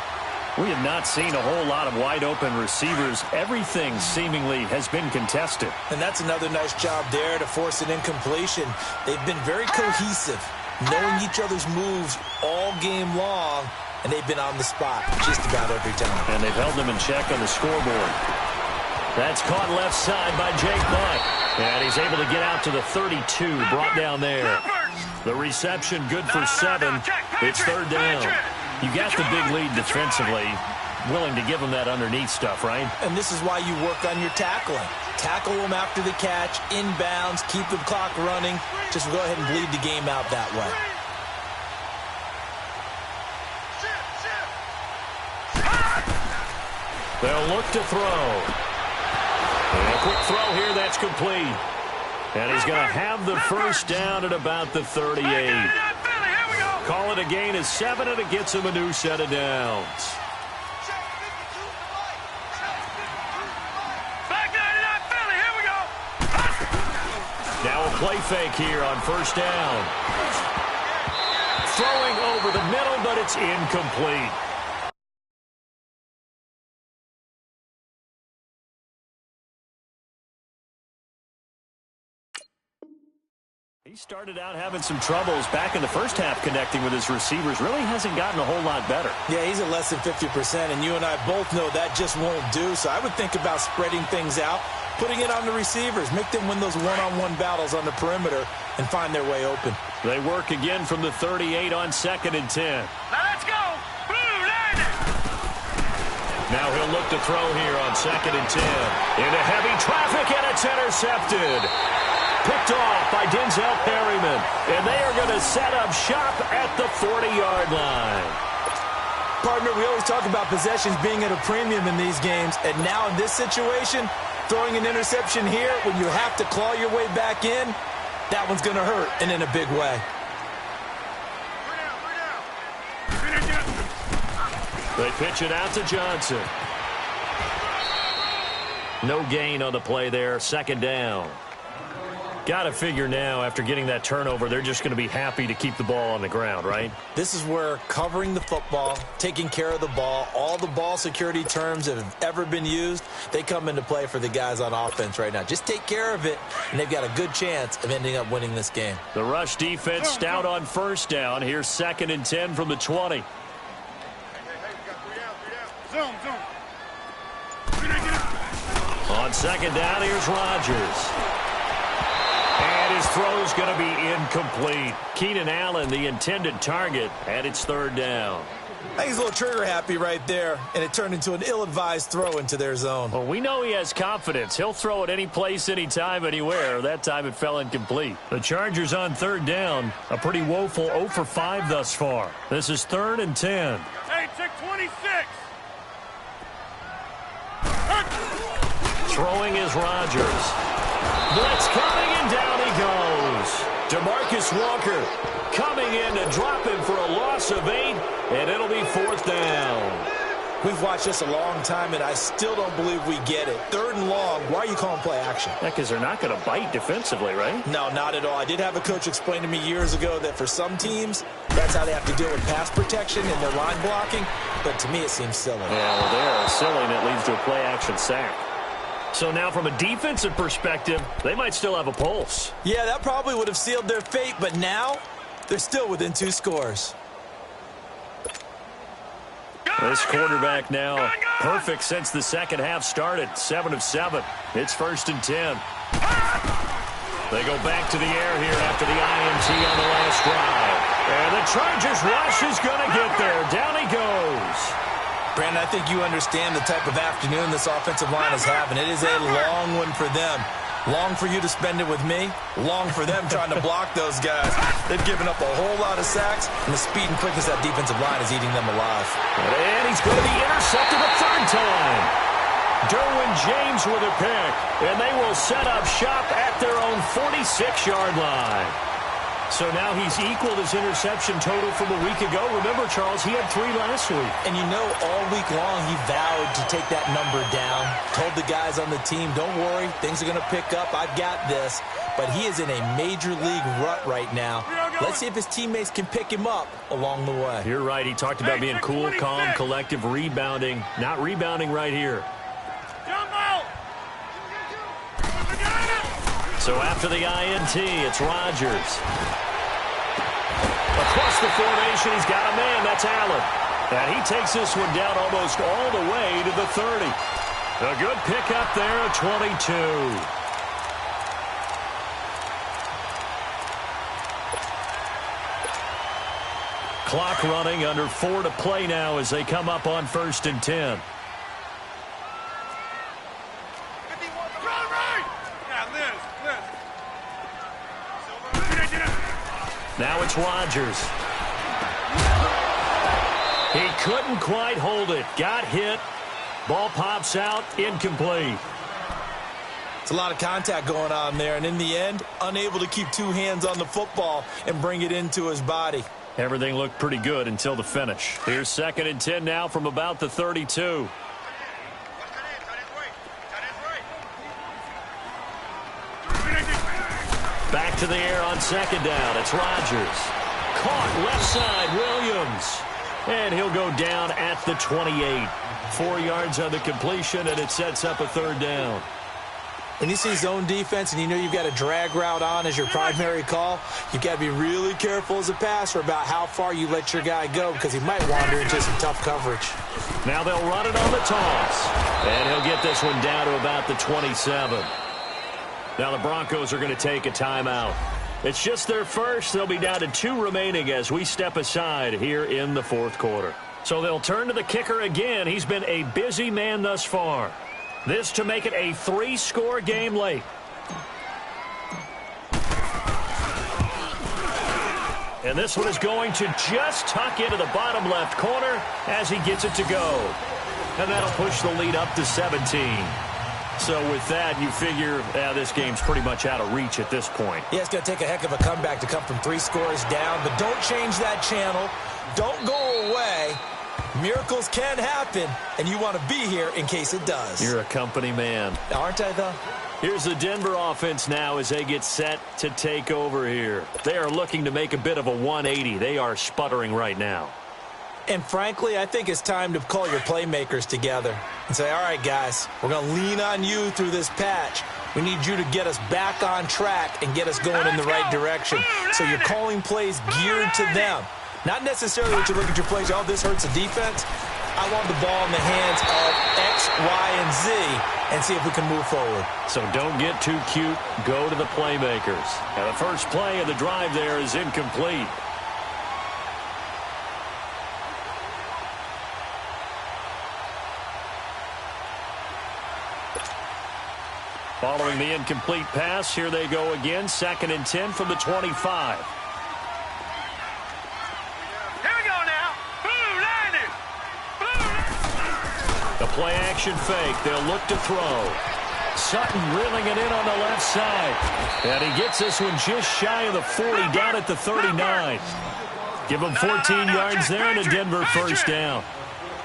We have not seen a whole lot of wide-open receivers. Everything seemingly has been contested. And that's another nice job there to force an incompletion. They've been very cohesive, knowing each other's moves all game long, and they've been on the spot just about every time. And they've held them in check on the scoreboard. That's caught left side by Jake Butt. And he's able to get out to the 32, brought down there. The reception good for 7. It's 3rd down. You got the big lead defensively, willing to give them that underneath stuff, right? And this is why you work on your tackling. Tackle them after the catch, inbounds, keep the clock running. Just go ahead and bleed the game out that way. They'll look to throw. And a quick throw here, that's complete. And he's going to have the 1st down at about the 38. Call it a gain of 7, and it gets him a new set of downs. Now a play fake here on 1st down. Throwing over the middle, but it's incomplete. He started out having some troubles back in the first half connecting with his receivers. Really hasn't gotten a whole lot better. Yeah, he's at less than 50%, and you and I both know that just won't do. So I would think about spreading things out, putting it on the receivers, make them win those one-on-one battles on the perimeter and find their way open. They work again from the 38 on 2nd and 10. Now let's go. Blue line. Now he'll look to throw here on 2nd and 10. Into heavy traffic, and it's intercepted. Picked off by Denzel Perryman. And they are going to set up shop at the 40-yard line. Partner, we always talk about possessions being at a premium in these games. And now in this situation, throwing an interception here when you have to claw your way back in, that one's going to hurt, and in a big way. They pitch it out to Johnson. No gain on the play there. 2nd down. Got to figure now, after getting that turnover, they're just going to be happy to keep the ball on the ground, right? This is where covering the football, taking care of the ball, all the ball security terms that have ever been used, they come into play for the guys on offense right now. Just take care of it, and they've got a good chance of ending up winning this game. The rush defense stout on 1st down. Here's 2nd and 10 from the 20. Zoom. On 2nd down, here's Rodgers. And his throw's going to be incomplete. Keenan Allen, the intended target, and it's 3rd down. I think he's a little trigger happy right there, and it turned into an ill-advised throw into their zone. Well, we know he has confidence. He'll throw it any place, anytime, anywhere. That time it fell incomplete. The Chargers on third down. A pretty woeful 0 for 5 thus far. This is 3rd and 10. Hey, check 26. Throwing is Rodgers. Blitz coming, and down he goes. DeMarcus Walker coming in to drop him for a loss of 8, and it'll be 4th down. We've watched this a long time, and I still don't believe we get it. 3rd and long, why are you calling play action? Yeah, because they're not going to bite defensively, right? No, not at all. I did have a coach explain to me years ago that for some teams, that's how they have to deal with pass protection and their line blocking, but to me it seems silly. Yeah, well, they're silly, and it leads to a play action sack. So now from a defensive perspective, they might still have a pulse. Yeah, that probably would have sealed their fate, but now they're still within 2 scores. This quarterback now perfect since the second half started. 7 of 7. It's 1st and 10. They go back to the air here after the INT on the last drive. And the Chargers rush is going to get there. Down he goes. Brandon, I think you understand the type of afternoon this offensive line is having. It is a long one for them. Long for you to spend it with me. Long for them trying to block those guys. They've given up a whole lot of sacks, and the speed and quickness of that defensive line is eating them alive. And he's going to be intercepted a 3rd time. Derwin James with a pick, and they will set up shop at their own 46-yard line. So now he's equaled his interception total from a week ago. Remember, Charles, he had 3 last week. And you know, all week long he vowed to take that number down. Told the guys on the team, don't worry, things are going to pick up. I've got this. But he is in a major league rut right now. Let's see if his teammates can pick him up along the way. You're right. He talked about being cool, calm, collective, rebounding. Not rebounding right here. So after the INT, it's Rodgers. Across the formation, he's got a man. That's Allen. And he takes this one down almost all the way to the 30. A good pickup there at 22. Clock running, under 4 to play now as they come up on 1st and 10. Now it's Rodgers. He couldn't quite hold it. Got hit. Ball pops out. Incomplete. It's a lot of contact going on there, and in the end, unable to keep 2 hands on the football and bring it into his body. Everything looked pretty good until the finish. Here's 2nd and 10 now from about the 32. Back to the air on 2nd down. It's Rodgers. Caught left side, Williams. And he'll go down at the 28. 4 yards on the completion, and it sets up a 3rd down. When you see zone defense and you know you've got a drag route on as your primary call, you've got to be really careful as a passer about how far you let your guy go because he might wander into some tough coverage. Now they'll run it on the toss. And he'll get this one down to about the 27. Now the Broncos are going to take a timeout. It's just their first. They'll be down to 2 remaining as we step aside here in the 4th quarter. So they'll turn to the kicker again. He's been a busy man thus far. This to make it a 3-score game late. And this one is going to just tuck into the bottom left corner as he gets it to go. And that'll push the lead up to 17. So with that, you figure this game's pretty much out of reach at this point. Yeah, it's going to take a heck of a comeback to come from 3 scores down, but don't change that channel. Don't go away. Miracles can happen, and you want to be here in case it does. You're a company man. Aren't I, though? Here's the Denver offense now as they get set to take over here. They are looking to make a bit of a 180. They are sputtering right now. And frankly, I think it's time to call your playmakers together and say, all right, guys, we're going to lean on you through this patch. We need you to get us back on track and get us going in the right direction. So you're calling plays geared to them. Not necessarily that you look at your plays, oh, this hurts the defense. I want the ball in the hands of X, Y, and Z and see if we can move forward. So don't get too cute. Go to the playmakers. Now the first play of the drive there is incomplete. Following the incomplete pass, here they go again. 2nd and 10 from the 25. Here we go now. Blue landed. The play action fake. They'll look to throw. Sutton reeling it in on the left side. And he gets this one just shy of the 40, down at the 39. Give him 14 yards there and a Denver first down.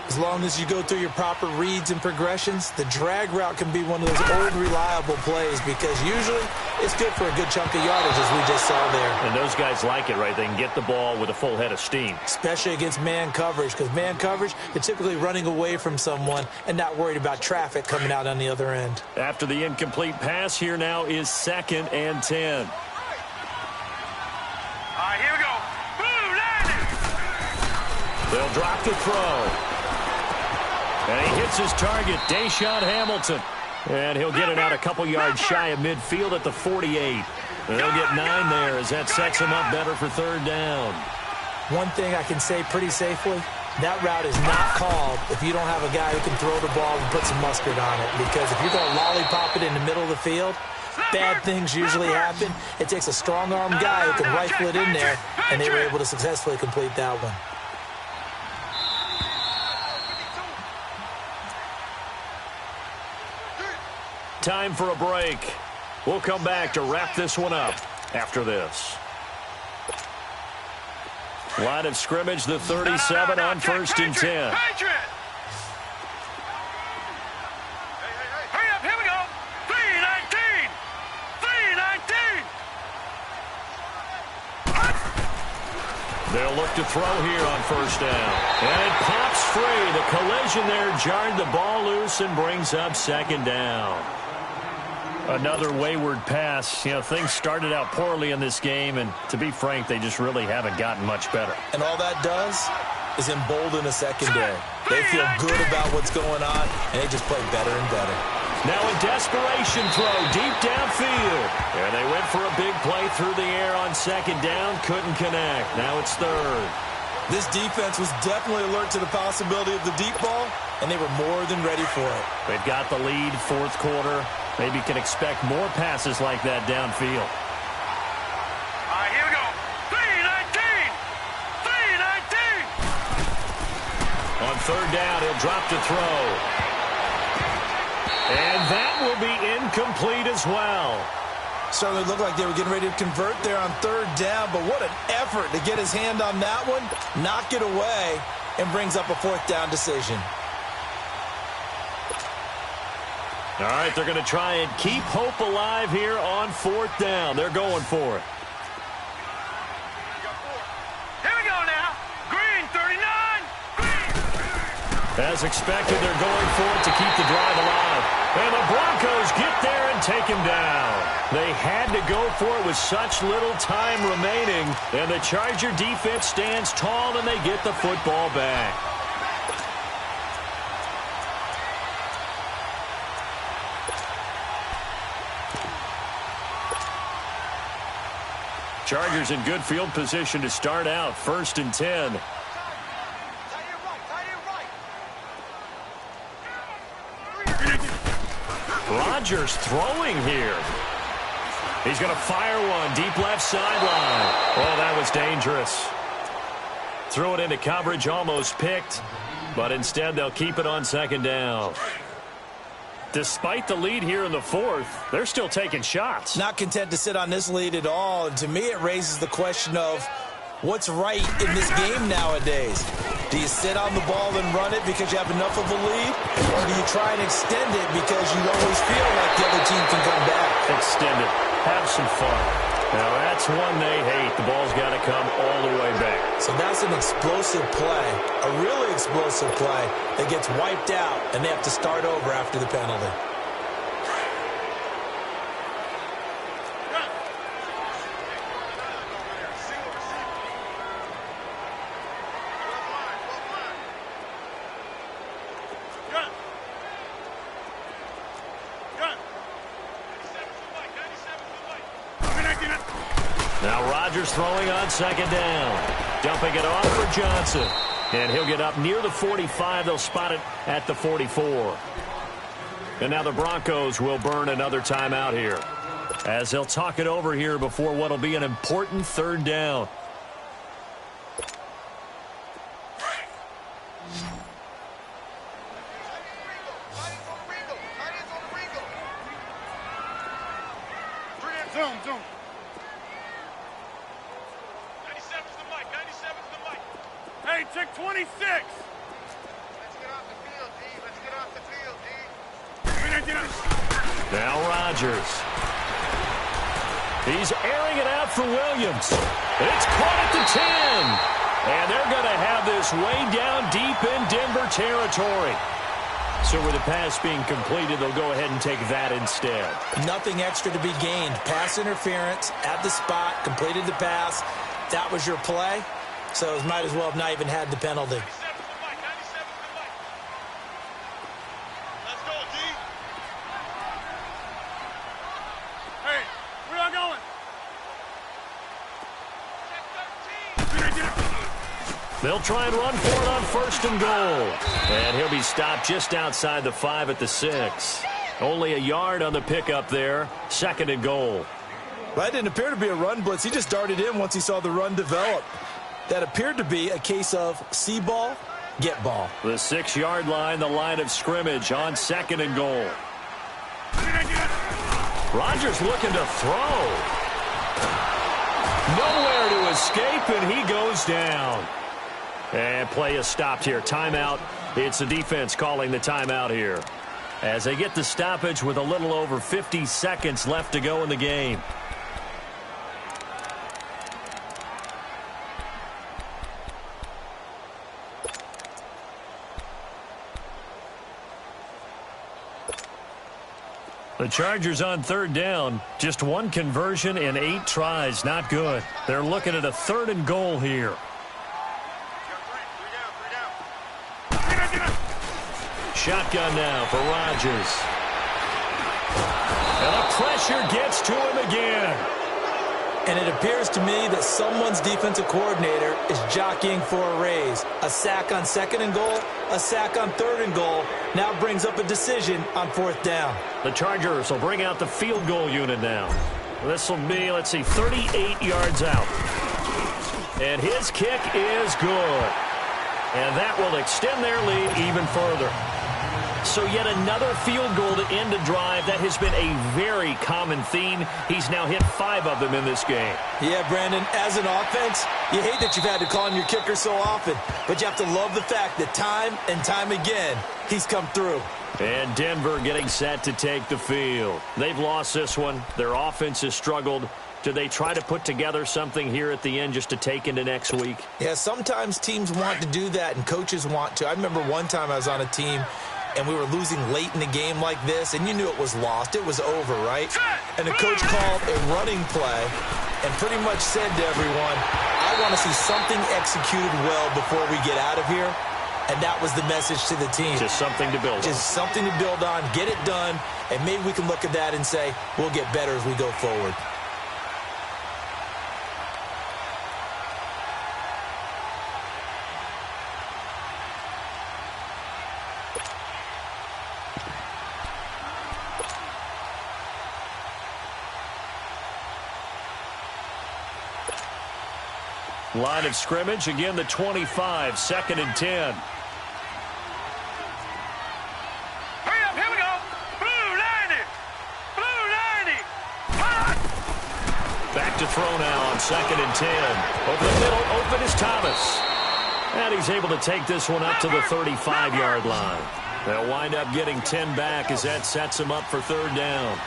As long as you go through your proper reads and progressions, the drag route can be one of those old reliable plays because usually it's good for a good chunk of yardage, as we just saw there. And those guys like it, right? They can get the ball with a full head of steam. Especially against man coverage, because man coverage, they're typically running away from someone and not worried about traffic coming out on the other end. After the incomplete pass, here now is 2nd and 10. All right, here we go. Blue landed. They'll drop the throw. And he hits his target, Deshaun Hamilton. And he'll get it out a couple yards shy of midfield at the 48. And they'll get 9 there as that sets him up better for 3rd down. One thing I can say pretty safely, that route is not called if you don't have a guy who can throw the ball and put some mustard on it. Because if you're going to lollipop it in the middle of the field, bad things usually happen. It takes a strong-arm guy who can rifle it in there, and they were able to successfully complete that one. Time for a break. We'll come back to wrap this one up after this. Line of scrimmage, the 37 on 1st and 10. Hurry up, here we go. 3-19. 3-19. They'll look to throw here on 1st down. And it pops free. The collision there jarred the ball loose and brings up 2nd down. Another wayward pass. You know, things started out poorly in this game, and to be frank, they just really haven't gotten much better. And all that does is embolden a secondary. They feel good about what's going on, and they just play better and better. Now a desperation throw deep downfield. And they went for a big play through the air on 2nd down. Couldn't connect. Now it's 3rd. This defense was definitely alert to the possibility of the deep ball, and they were more than ready for it. They've got the lead, 4th quarter. Maybe can expect more passes like that downfield. All right, here we go. 3-19. 3-19. On 3rd down, he'll drop to throw. And that will be incomplete as well. Certainly looked like they were getting ready to convert there on 3rd down, but what an effort to get his hand on that one, knock it away, and brings up a 4th down decision. All right, they're going to try and keep hope alive here on 4th down. They're going for it. Here we go now. Green 39. Green. As expected, they're going for it to keep the drive alive. And the Broncos get there and take him down. They had to go for it with such little time remaining. And the Charger defense stands tall and they get the football back. Chargers in good field position to start out. 1st and 10. Rodgers throwing here. He's going to fire one deep left sideline. Oh, that was dangerous. Threw it into coverage, almost picked. But instead, they'll keep it on 2nd down. Despite the lead here in the 4th, they're still taking shots. Not content to sit on this lead at all. And to me, it raises the question of what's right in this game nowadays. Do you sit on the ball and run it because you have enough of a lead? Or do you try and extend it because you always feel like the other team can come back? Extend it. Have some fun. Now, that's one they hate. The ball's got to come all the way back. So that's an explosive play, a really explosive play that gets wiped out, and they have to start over after the penalty. Now Rodgers throwing on 2nd down. Dumping it off for Johnson. And he'll get up near the 45. They'll spot it at the 44. And now the Broncos will burn another timeout here, as they'll talk it over here before what will be an important third down. Zoom. 97's the mic. 97's the mic. Hey, check 26. Let's get off the field, D. Let's get off the field, D. Now Rodgers. He's airing it out for Williams. It's caught at the 10. And they're going to have this way down deep in Denver territory. So with the pass being completed, they'll go ahead and take that instead. Nothing extra to be gained. Pass interference at the spot, completed the pass. That was your play. So it might as well have not even had the penalty. 97's the mic. 97's the mic. Let's go, D. Hey, where y'all going? They'll try and run for it on 1st and goal. And he'll be stopped just outside the 5 at the 6. Only a yard on the pickup there. 2nd and goal. Well, that didn't appear to be a run blitz. He just darted in once he saw the run develop. That appeared to be a case of see ball, get ball. The 6-yard line, the line of scrimmage on 2nd and goal. Rodgers looking to throw. Nowhere to escape, and he goes down. And play is stopped here. Timeout. It's the defense calling the timeout here, as they get the stoppage with a little over 50 seconds left to go in the game. The Chargers on 3rd down. Just 1 conversion in 8 tries. Not good. They're looking at a 3rd and goal here. Shotgun now for Rodgers. And the pressure gets to him again. And it appears to me that someone's defensive coordinator is jockeying for a raise. A sack on 2nd and goal, a sack on 3rd and goal. Now brings up a decision on 4th down. The Chargers will bring out the field goal unit now. This will be, 38 yards out. And his kick is good. And that will extend their lead even further. So yet another field goal to end a drive. That has been a very common theme. He's now hit 5 of them in this game. Yeah, Brandon, as an offense, you hate that you've had to call on your kicker so often, but you have to love the fact that time and time again, he's come through. And Denver getting set to take the field. They've lost this one. Their offense has struggled. Do they try to put together something here at the end just to take into next week? Yeah, sometimes teams want to do that and coaches want to. I remember one time I was on a team and we were losing late in the game like this, and you knew it was lost. It was over, right? And the coach called a running play and pretty much said to everyone, I want to see something executed well before we get out of here. And that was the message to the team. Just something to build on. Just something to build on, get it done, and maybe we can look at that and say, we'll get better as we go forward. Line of scrimmage, again the 25, 2nd and 10. Hurry up, here we go. Blue 90. Blue 90. Hot. Back to throw now on 2nd and 10. Over the middle, open is Thomas. And he's able to take this one up to the 35-yard line. They'll wind up getting 10 back as that sets him up for 3rd down.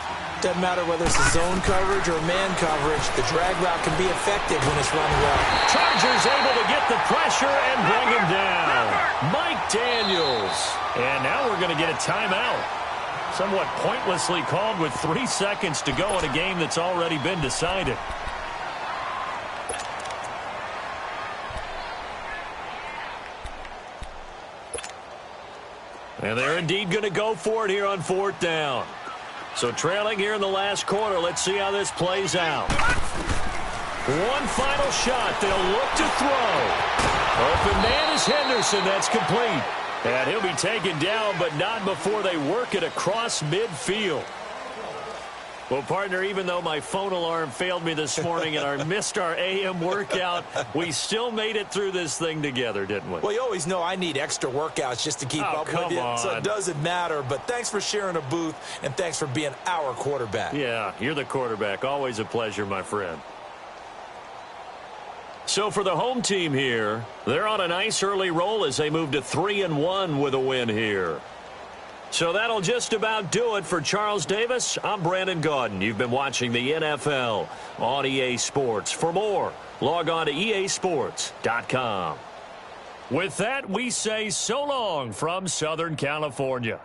Doesn't matter whether it's a zone coverage or man coverage, the drag route can be effective when it's run well. Chargers able to get the pressure and bring him down. Mike Daniels. And now we're going to get a timeout. Somewhat pointlessly called with 3 seconds to go in a game that's already been decided. And they're indeed going to go for it here on 4th down. So trailing here in the last quarter, let's see how this plays out. One final shot. They'll look to throw. Open man is Henderson. That's complete. And he'll be taken down, but not before they work it across midfield. Well, partner, even though my phone alarm failed me this morning and I missed our AM workout, we still made it through this thing together, didn't we? Well, you always know I need extra workouts just to keep up with you, so it doesn't matter. But thanks for sharing a booth, and thanks for being our quarterback. Yeah, you're the quarterback. Always a pleasure, my friend. So for the home team here, they're on a nice early roll as they move to 3-1 with a win here. So that'll just about do it for Charles Davis. I'm Brandon Gaudin. You've been watching the NFL on EA Sports. For more, log on to easports.com. With that, we say so long from Southern California.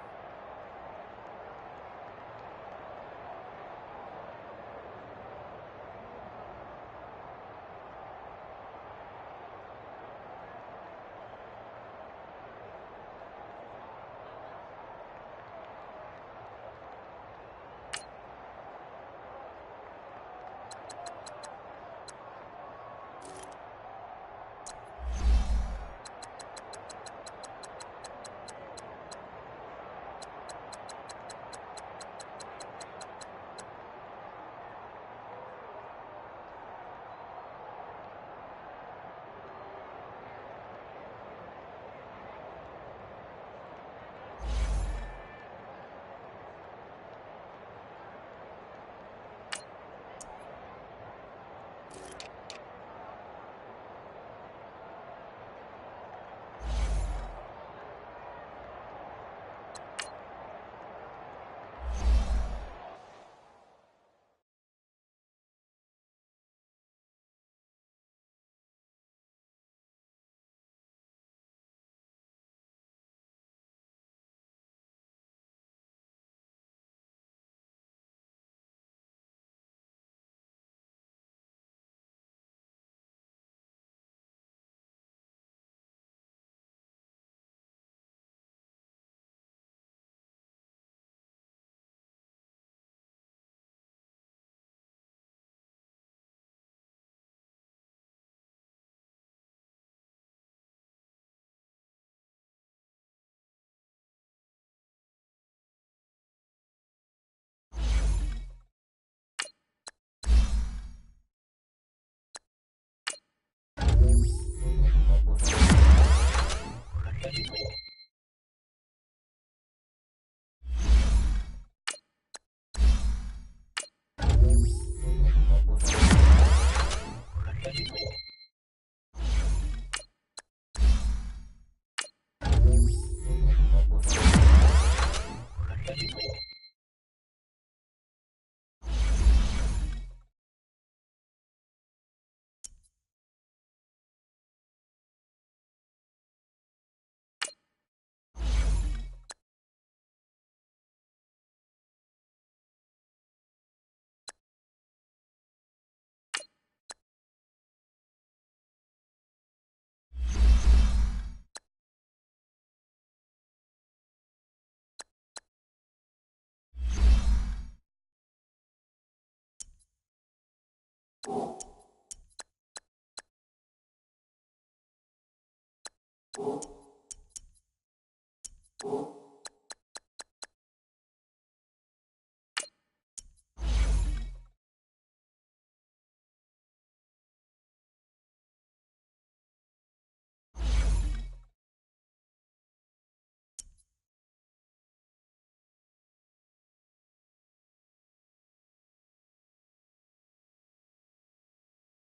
Oh.